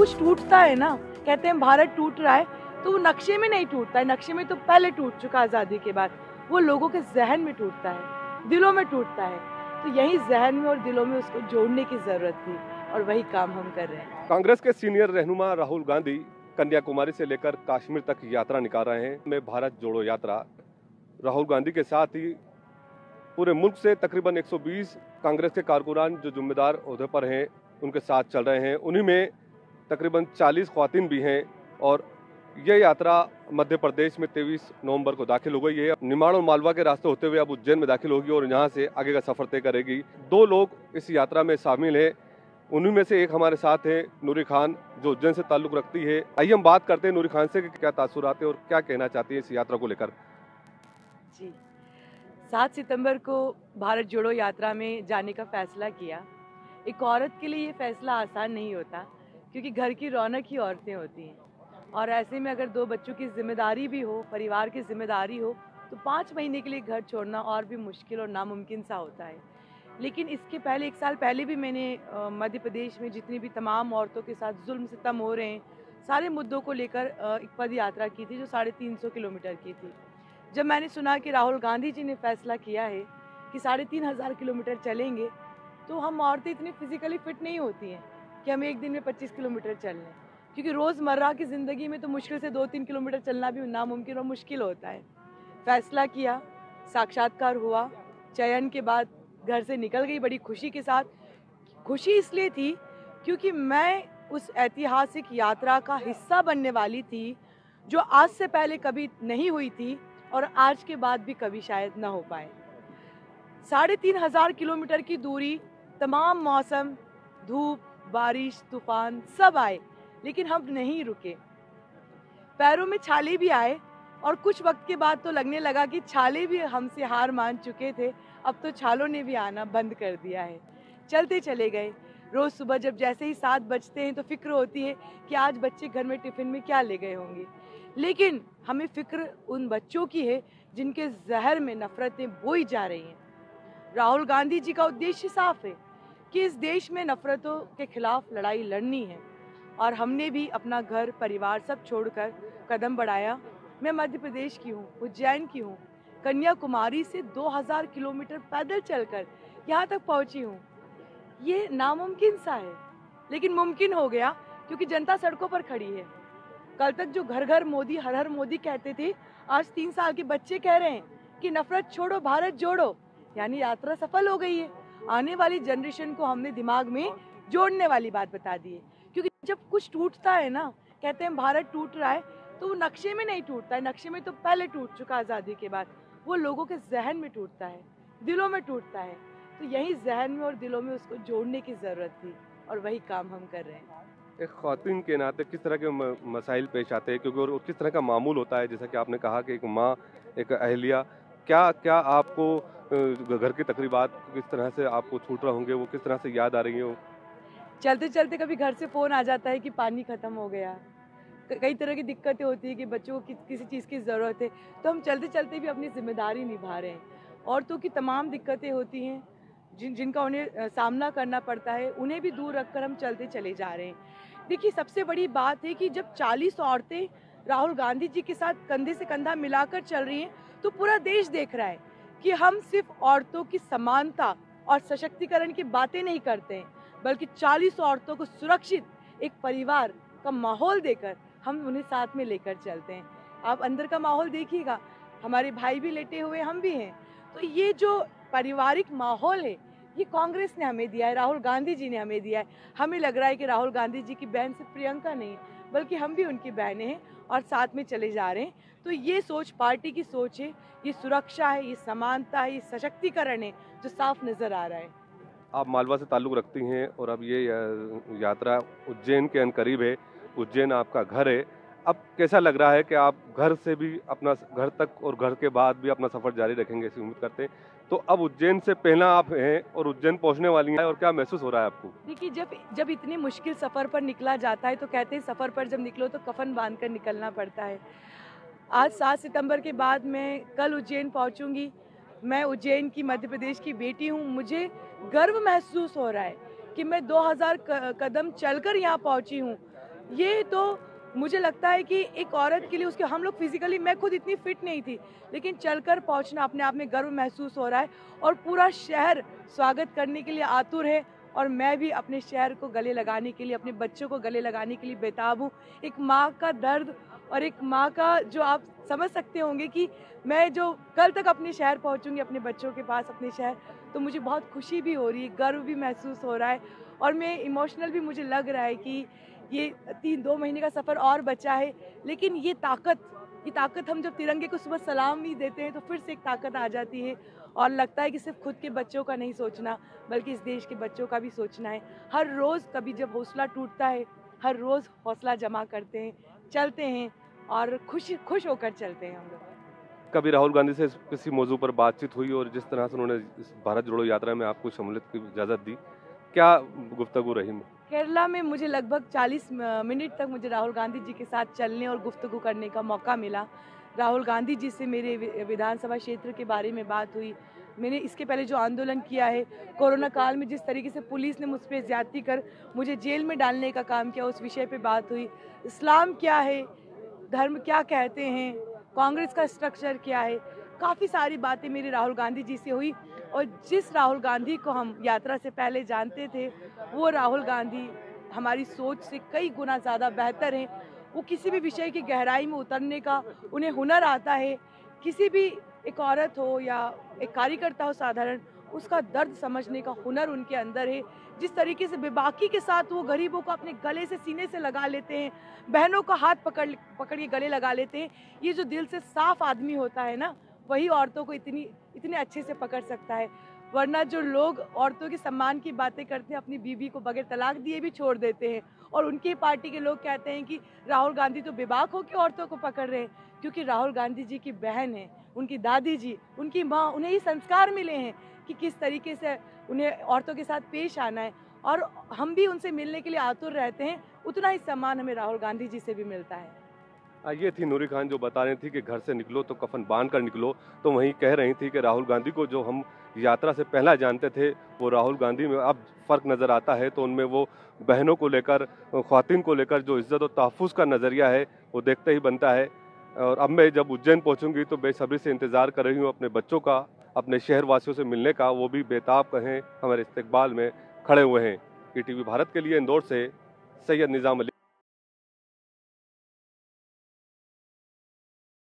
कुछ टूटता है ना, कहते हैं भारत टूट रहा है, तो वो नक्शे में नहीं टूटता है, नक्शे में तो पहले टूट चुका आज़ादी के बाद, वो लोगों के जहन में टूटता है, दिलों में टूटता है। तो यही जहन में और दिलों में उसको जोड़ने की जरूरत थी और वही काम हम कर रहे हैं। कांग्रेस के सीनियर रहनुमा राहुल गांधी कन्याकुमारी से लेकर कश्मीर तक यात्रा निकाल रहे हैं। में भारत जोड़ो यात्रा राहुल गांधी के साथ ही पूरे मुल्क से तकरीबन 120 कांग्रेस के कारकुनान जो जिम्मेदार ओहदे पर हैं उनके साथ चल रहे हैं। उन्हीं में तकरीबन 40 ख्वातीन भी हैं और ये यात्रा मध्य प्रदेश में 23 नवंबर को दाखिल हो गई है। निमाड़ और मालवा के रास्ते होते हुए अब उज्जैन में दाखिल होगी और यहाँ से आगे का सफर तय करेगी। 2 लोग इस यात्रा में शामिल हैं, उन्हीं में से एक हमारे साथ है नूरी खान जो उज्जैन से ताल्लुक रखती है। आइए हम बात करते हैं नूरी खान से कि क्या तासुरात है और क्या कहना चाहती है इस यात्रा को लेकर। जी, 7 सितंबर को भारत जोड़ो यात्रा में जाने का फैसला किया। एक औरत के लिए ये फैसला आसान नहीं होता क्योंकि घर की रौनक ही औरतें होती हैं और ऐसे में अगर 2 बच्चों की जिम्मेदारी भी हो, परिवार की जिम्मेदारी हो, तो 5 महीने के लिए घर छोड़ना और भी मुश्किल और नामुमकिन सा होता है। लेकिन इसके पहले 1 साल पहले भी मैंने मध्य प्रदेश में जितनी भी तमाम औरतों के साथ जुल्म सितम हो रहे हैं, सारे मुद्दों को लेकर एक पद यात्रा की थी जो 350 किलोमीटर की थी। जब मैंने सुना कि राहुल गांधी जी ने फैसला किया है कि 3500 किलोमीटर चलेंगे, तो हम औरतें इतनी फिजिकली फिट नहीं होती हैं कि हम एक दिन में 25 किलोमीटर चल लें, क्योंकि रोज़मर्रा की ज़िंदगी में तो मुश्किल से 2-3 किलोमीटर चलना भी नामुमकिन और मुश्किल होता है। फैसला किया, साक्षात्कार हुआ, चयन के बाद घर से निकल गई बड़ी खुशी के साथ। खुशी इसलिए थी क्योंकि मैं उस ऐतिहासिक यात्रा का हिस्सा बनने वाली थी जो आज से पहले कभी नहीं हुई थी और आज के बाद भी कभी शायद न हो पाए। 3500 किलोमीटर की दूरी, तमाम मौसम, धूप, बारिश, तूफान सब आए, लेकिन हम नहीं रुके। पैरों में छाले भी आए और कुछ वक्त के बाद तो लगने लगा कि छाले भी हमसे हार मान चुके थे, अब तो छालों ने भी आना बंद कर दिया है। चलते चले गए। रोज़ सुबह जब जैसे ही 7 बजते हैं तो फिक्र होती है कि आज बच्चे घर में टिफ़िन में क्या ले गए होंगे, लेकिन हमें फिक्र उन बच्चों की है जिनके जहर में नफ़रतें बोई जा रही हैं। राहुल गांधी जी का उद्देश्य साफ है कि इस देश में नफ़रतों के खिलाफ लड़ाई लड़नी है और हमने भी अपना घर परिवार सब छोड़कर कदम बढ़ाया। मैं मध्य प्रदेश की हूँ, उज्जैन की हूँ, कन्याकुमारी से 2000 किलोमीटर पैदल चलकर यहाँ तक पहुँची हूँ। ये नामुमकिन सा है लेकिन मुमकिन हो गया क्योंकि जनता सड़कों पर खड़ी है। कल तक जो घर घर मोदी, हर हर मोदी कहते थे, आज 3 साल के बच्चे कह रहे हैं कि नफरत छोड़ो भारत जोड़ो, यानी यात्रा सफल हो गई है। आने वाली जनरेशन को हमने दिमाग में जोड़ने वाली बात बता दी है, क्योंकि जब कुछ टूटता है ना, कहते हैं भारत टूट रहा है, तो वो नक्शे में नहीं टूटता है, नक्शे में तो पहले टूट चुका आज़ादी के बाद, वो लोगों के जहन में टूटता है, दिलों में टूटता है। तो यही जहन में और दिलों में उसको जोड़ने की ज़रूरत थी और वही काम हम कर रहे हैं। एक ख़वातीन के नाते किस तरह के मसाइल पेश आते हैं, क्योंकि और किस तरह का मामूल होता है, जैसा कि आपने कहा कि एक माँ, एक अहलिया, क्या क्या आपको घर की तकरीबात किस तरह से आपको छूट रहे होंगे, वो किस तरह से याद आ रही हो? चलते चलते कभी घर से फ़ोन आ जाता है कि पानी ख़त्म हो गया, कई तरह की दिक्कतें होती है कि बच्चों को किसी चीज़ की ज़रूरत है, तो हम चलते चलते भी अपनी जिम्मेदारी निभा रहे हैं। औरतों की तमाम दिक्कतें होती हैं जिनका उन्हें सामना करना पड़ता है, उन्हें भी दूर रखकर हम चलते चले जा रहे हैं। देखिए, सबसे बड़ी बात है कि जब 40 औरतें राहुल गांधी जी के साथ कंधे से कंधा मिलाकर चल रही हैं, तो पूरा देश देख रहा है कि हम सिर्फ औरतों की समानता और सशक्तिकरण की बातें नहीं करते हैं, बल्कि 40 औरतों को सुरक्षित एक परिवार का माहौल देकर हम उन्हें साथ में लेकर चलते हैं। आप अंदर का माहौल देखिएगा, हमारे भाई भी लेटे हुए, हम भी हैं। तो ये जो पारिवारिक माहौल है, ये कांग्रेस ने हमें दिया है, राहुल गांधी जी ने हमें दिया है। हमें लग रहा है कि राहुल गांधी जी की बहन सिर्फ प्रियंका नहीं है, बल्कि हम भी उनकी बहनें हैं और साथ में चले जा रहे हैं। तो ये सोच पार्टी की सोच है, ये सुरक्षा है, ये समानता है, ये सशक्तिकरण है, जो साफ नजर आ रहा है। आप मालवा से ताल्लुक़ रखती हैं और अब ये यात्रा उज्जैन के करीब है, उज्जैन आपका घर है। अब कैसा लग रहा है कि आप घर से भी अपना घर तक और घर के बाद भी अपना सफ़र जारी रखेंगे, ऐसी उम्मीद करते हैं। तो अब उज्जैन से पहला आप हैं और उज्जैन पहुंचने वाली हैं, और क्या महसूस हो रहा है आपको? देखिए, जब इतनी मुश्किल सफ़र पर निकला जाता है तो कहते हैं सफ़र पर जब निकलो तो कफन बांध कर निकलना पड़ता है। आज 7 सितंबर के बाद मैं कल उज्जैन पहुंचूंगी। मैं उज्जैन की, मध्य प्रदेश की बेटी हूं। मुझे गर्व महसूस हो रहा है कि मैं 2000 कदम चलकर यहाँ पहुंची हूँ। ये तो मुझे लगता है कि एक औरत के लिए उसके हम लोग फिजिकली, मैं खुद इतनी फिट नहीं थी, लेकिन चलकर पहुंचना अपने आप में गर्व महसूस हो रहा है और पूरा शहर स्वागत करने के लिए आतुर है। और मैं भी अपने शहर को गले लगाने के लिए, अपने बच्चों को गले लगाने के लिए बेताब हूँ। एक माँ का दर्द और एक माँ का जो आप समझ सकते होंगे कि मैं जो कल तक अपने शहर पहुँचूँगी, अपने बच्चों के पास अपने शहर, तो मुझे बहुत खुशी भी हो रही है, गर्व भी महसूस हो रहा है और मैं इमोशनल भी मुझे लग रहा है कि ये 2 महीने का सफ़र और बचा है। लेकिन ये ताकत हम जब तिरंगे को सुबह सलामी देते हैं तो फिर से एक ताकत आ जाती है और लगता है कि सिर्फ खुद के बच्चों का नहीं सोचना, बल्कि इस देश के बच्चों का भी सोचना है। हर रोज़ कभी जब हौसला टूटता है, हर रोज़ हौसला जमा करते हैं, चलते हैं और खुश होकर चलते हैं हम लोग। कभी राहुल गांधी से किसी मौजू पर बातचीत हुई और जिस तरह से उन्होंने इस भारत जोड़ो यात्रा में आपको शमूलियत की इजाज़त दी, क्या गुफ्तगू रही? केरला में मुझे लगभग 40 मिनट तक मुझे राहुल गांधी जी के साथ चलने और गुफ्तगू करने का मौका मिला। राहुल गांधी जी से मेरे विधानसभा क्षेत्र के बारे में बात हुई। मैंने इसके पहले जो आंदोलन किया है, कोरोना काल में जिस तरीके से पुलिस ने मुझ पे ज़्यादती कर मुझे जेल में डालने का काम किया, उस विषय पे बात हुई। इस्लाम क्या है, धर्म क्या कहते हैं, कांग्रेस का स्ट्रक्चर क्या है, काफ़ी सारी बातें मेरी राहुल गांधी जी से हुई। और जिस राहुल गांधी को हम यात्रा से पहले जानते थे, वो राहुल गांधी हमारी सोच से कई गुना ज़्यादा बेहतर हैं। वो किसी भी विषय की गहराई में उतरने का उन्हें हुनर आता है। किसी भी एक औरत हो या एक कार्यकर्ता हो साधारण, उसका दर्द समझने का हुनर उनके अंदर है। जिस तरीके से बेबाकी के साथ वो गरीबों को अपने गले से सीने से लगा लेते हैं, बहनों का हाथ पकड़ पकड़ के गले लगा लेते हैं, ये जो दिल से साफ आदमी होता है ना, वही औरतों को इतने अच्छे से पकड़ सकता है। वरना जो लोग औरतों के सम्मान की बातें करते हैं, अपनी बीवी को बगैर तलाक दिए भी छोड़ देते हैं। और उनकी पार्टी के लोग कहते हैं कि राहुल गांधी तो बेबाक होकर औरतों को पकड़ रहे हैं, क्योंकि राहुल गांधी जी की बहन है, उनकी दादी जी, उनकी माँ, उन्हें ये संस्कार मिले हैं कि किस तरीके से उन्हें औरतों के साथ पेश आना है। और हम भी उनसे मिलने के लिए आतुर रहते हैं। उतना ही सम्मान हमें राहुल गांधी जी से भी मिलता है। ये थी नूरी खान जो बता रही थी कि घर से निकलो तो कफन बांध कर निकलो, तो वहीं कह रही थी कि राहुल गांधी को जो हम यात्रा से पहला जानते थे, वो राहुल गांधी में अब फ़र्क नज़र आता है। तो उनमें वो बहनों को लेकर, ख़वातीन को लेकर जो इज़्ज़त और तहफ़्फ़ुज़ का नज़रिया है, वो देखते ही बनता है। और अब मैं जब उज्जैन पहुंचूंगी तो बेसब्री से इंतज़ार कर रही हूँ अपने बच्चों का, अपने शहर वासियों से मिलने का। वो भी बेताब कहें हमारे इस्तकबाल में खड़े हुए हैं। ईटीवी भारत के लिए इंदौर से सैयद निज़ाम अली।